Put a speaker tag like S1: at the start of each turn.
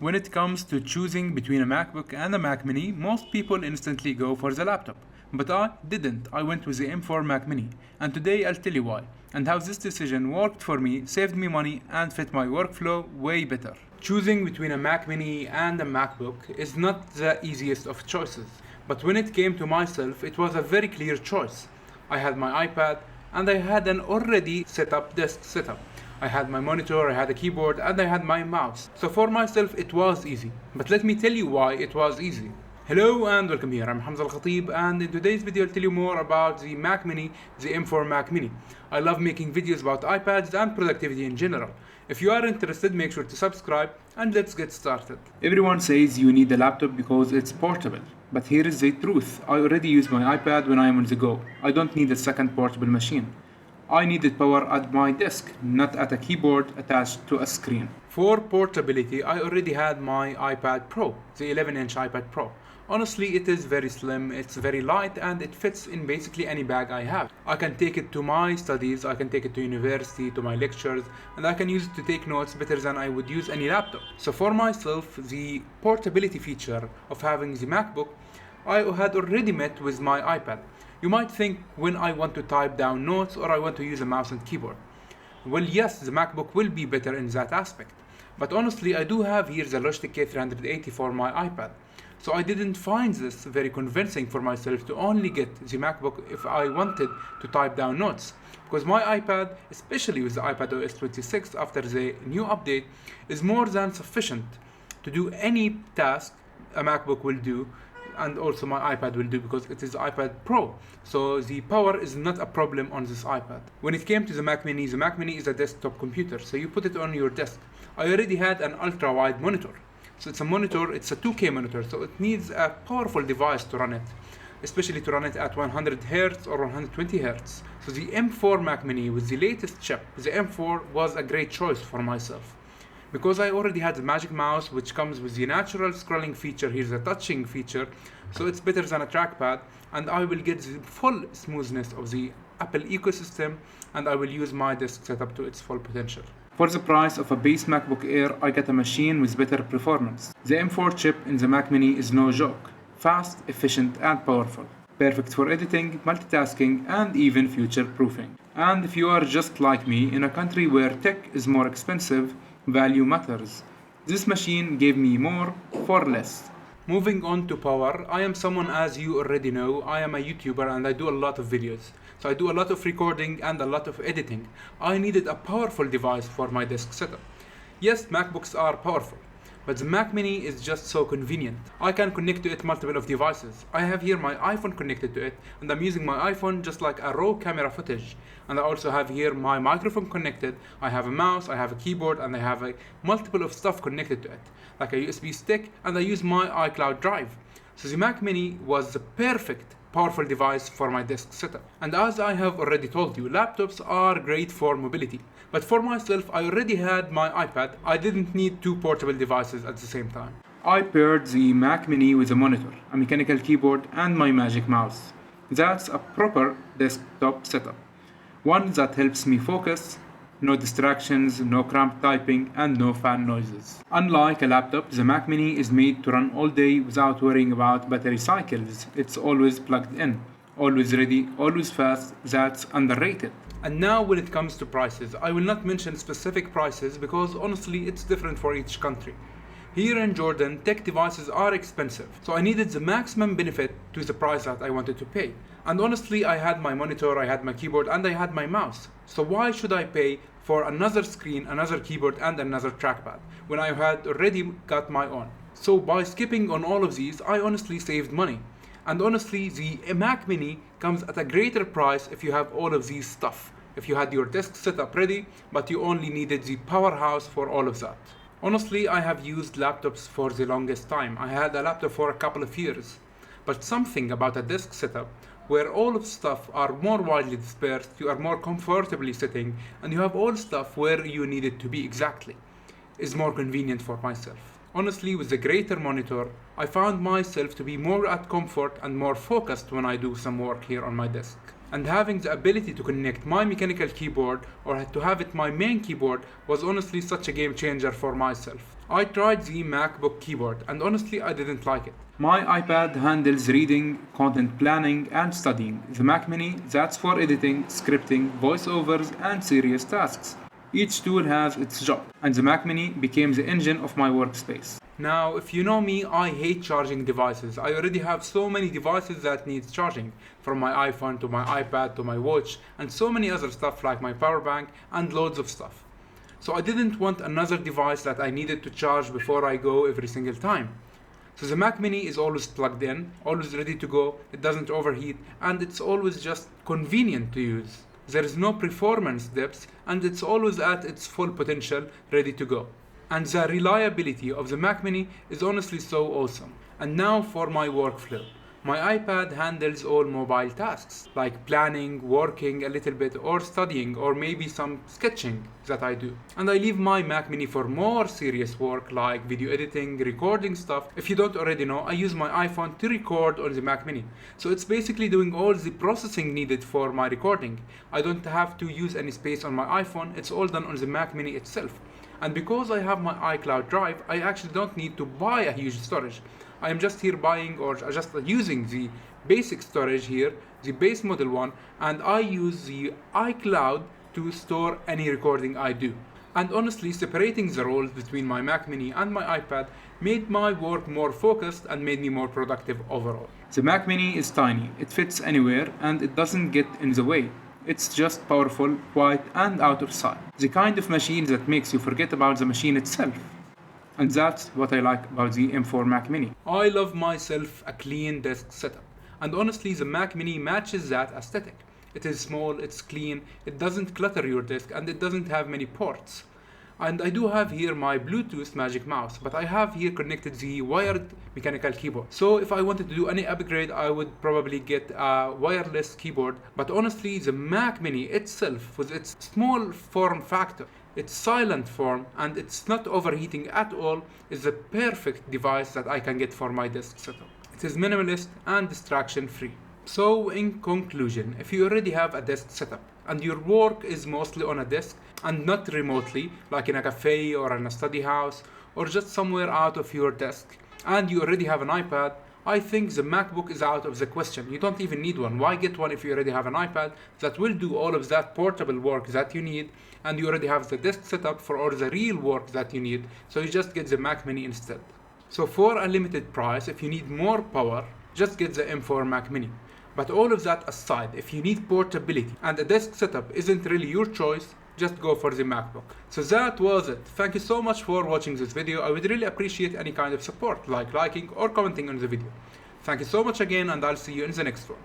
S1: When it comes to choosing between a MacBook and a Mac Mini, most people instantly go for the laptop. But I didn't. I went with the M4 Mac Mini. And today I'll tell you why, and how this decision worked for me, saved me money, and fit my workflow way better. Choosing between a Mac Mini and a MacBook is not the easiest of choices. But when it came to myself, it was a very clear choice. I had my iPad, and I had an already set up desk setup. I had my monitor, I had a keyboard, and I had my mouse. So for myself, it was easy. But let me tell you why it was easy. Hello and welcome here, I'm Hamza Al-Khatib, and in today's video I'll tell you more about the Mac Mini, the M4 Mac Mini. I love making videos about iPads and productivity in general. If you are interested, make sure to subscribe, and let's get started. Everyone says you need a laptop because it's portable. But here is the truth. I already use my iPad when I am on the go. I don't need a second portable machine. I needed power at my desk, not at a keyboard attached to a screen. For portability, I already had my iPad Pro, the 11-inch iPad Pro. Honestly, it is very slim, it's very light, and it fits in basically any bag I have. I can take it to my studies, I can take it to university, to my lectures, and I can use it to take notes better than I would use any laptop. So for myself, the portability feature of having the MacBook, I had already met with my iPad. You might think when I want to type down notes or I want to use a mouse and keyboard. Well, yes, the MacBook will be better in that aspect. But honestly, I do have here the Logitech K380 for my iPad. So I didn't find this very convincing for myself to only get the MacBook if I wanted to type down notes. Because my iPad, especially with the iPad OS 26 after the new update, is more than sufficient to do any task a MacBook will do, and also my iPad will do because it is iPad Pro. So the power is not a problem on this iPad. When it came to the Mac Mini is a desktop computer, so you put it on your desk. I already had an ultra-wide monitor. So it's a monitor, it's a 2K monitor, so it needs a powerful device to run it, especially to run it at 100 Hz or 120 Hz. So the M4 Mac Mini with the latest chip, the M4, was a great choice for myself. Because I already had the Magic Mouse, which comes with the natural scrolling feature, here's a touching feature, so it's better than a trackpad, and I will get the full smoothness of the Apple ecosystem, and I will use my desk setup to its full potential. For the price of a base MacBook Air, I get a machine with better performance. The M4 chip in the Mac Mini is no joke. Fast, efficient, and powerful. Perfect for editing, multitasking, and even future-proofing. And if you are just like me, in a country where tech is more expensive, value matters. This machine gave me more for less. Moving on to power, I am someone, as you already know, I am a YouTuber and I do a lot of videos. So I do a lot of recording and a lot of editing. I needed a powerful device for my desk setup. Yes, MacBooks are powerful, but the Mac Mini is just so convenient. I can connect to it multiple of devices. I have here my iPhone connected to it, and I'm using my iPhone just like a raw camera footage. And I also have here my microphone connected. I have a mouse, I have a keyboard, and I have a multiple of stuff connected to it, like a USB stick, and I use my iCloud drive. So the Mac Mini was the perfect powerful device for my desk setup. And as I have already told you, laptops are great for mobility. But for myself, I already had my iPad. I didn't need two portable devices at the same time. I paired the Mac Mini with a monitor, a mechanical keyboard, and my Magic Mouse. That's a proper desktop setup. One that helps me focus, no distractions, no cramped typing, and no fan noises. Unlike a laptop, the Mac Mini is made to run all day without worrying about battery cycles. It's always plugged in, always ready, always fast. That's underrated. And now when it comes to prices, I will not mention specific prices because honestly it's different for each country. Here in Jordan, tech devices are expensive, so I needed the maximum benefit to the price that I wanted to pay. And honestly, I had my monitor, I had my keyboard, and I had my mouse. So why should I pay for another screen, another keyboard, and another trackpad when I had already got my own? So by skipping on all of these, I honestly saved money. And honestly, the Mac Mini comes at a greater price if you have all of these stuff. If you had your desk setup ready, but you only needed the powerhouse for all of that. Honestly, I have used laptops for the longest time. I had a laptop for a couple of years. But something about a desk setup where all of stuff are more widely dispersed, you are more comfortably sitting, and you have all stuff where you need it to be exactly, is more convenient for myself. Honestly, with the greater monitor, I found myself to be more at comfort and more focused when I do some work here on my desk. And having the ability to connect my mechanical keyboard or to have it my main keyboard was honestly such a game changer for myself. I tried the MacBook keyboard and honestly I didn't like it. My iPad handles reading, content planning, and studying. The Mac Mini, that's for editing, scripting, voiceovers, and serious tasks. Each tool has its job, and the Mac Mini became the engine of my workspace. Now, if you know me, I hate charging devices. I already have so many devices that need charging, from my iPhone to my iPad to my watch, and so many other stuff like my power bank and loads of stuff. So I didn't want another device that I needed to charge before I go every single time. So the Mac Mini is always plugged in, always ready to go, it doesn't overheat, and it's always just convenient to use. There is no performance dips, and it's always at its full potential, ready to go. And the reliability of the Mac Mini is honestly so awesome. And now for my workflow. My iPad handles all mobile tasks, like planning, working a little bit, or studying, or maybe some sketching that I do. And I leave my Mac Mini for more serious work like video editing, recording stuff. If you don't already know, I use my iPhone to record on the Mac Mini. So it's basically doing all the processing needed for my recording. I don't have to use any space on my iPhone, it's all done on the Mac Mini itself. And because I have my iCloud drive, I actually don't need to buy a huge storage. I am just here buying or just using the basic storage here, the base model one, and I use the iCloud to store any recording I do. And honestly, separating the roles between my Mac Mini and my iPad made my work more focused and made me more productive overall. The Mac Mini is tiny, it fits anywhere, and it doesn't get in the way. It's just powerful, quiet, and out of sight. The kind of machine that makes you forget about the machine itself. And that's what I like about the M4 Mac Mini. I love myself a clean desk setup. And honestly, the Mac Mini matches that aesthetic. It is small, it's clean, it doesn't clutter your desk, and it doesn't have many ports. And I do have here my Bluetooth Magic Mouse, but I have here connected the wired mechanical keyboard. So if I wanted to do any upgrade, I would probably get a wireless keyboard. But honestly, the Mac Mini itself, with its small form factor, its silent form, and it's not overheating at all, is the perfect device that I can get for my desk setup. It is minimalist and distraction free. So in conclusion, if you already have a desk setup and your work is mostly on a desk and not remotely, like in a cafe or in a study house or just somewhere out of your desk, and you already have an iPad, I think the MacBook is out of the question. You don't even need one. Why get one if you already have an iPad that will do all of that portable work that you need, and you already have the desk setup for all the real work that you need, so you just get the Mac Mini instead. So for a limited price, if you need more power, just get the M4 Mac Mini. But all of that aside, if you need portability and a desk setup isn't really your choice, just go for the MacBook. So that was it. Thank you so much for watching this video. I would really appreciate any kind of support, like liking or commenting on the video. Thank you so much again, and I'll see you in the next one.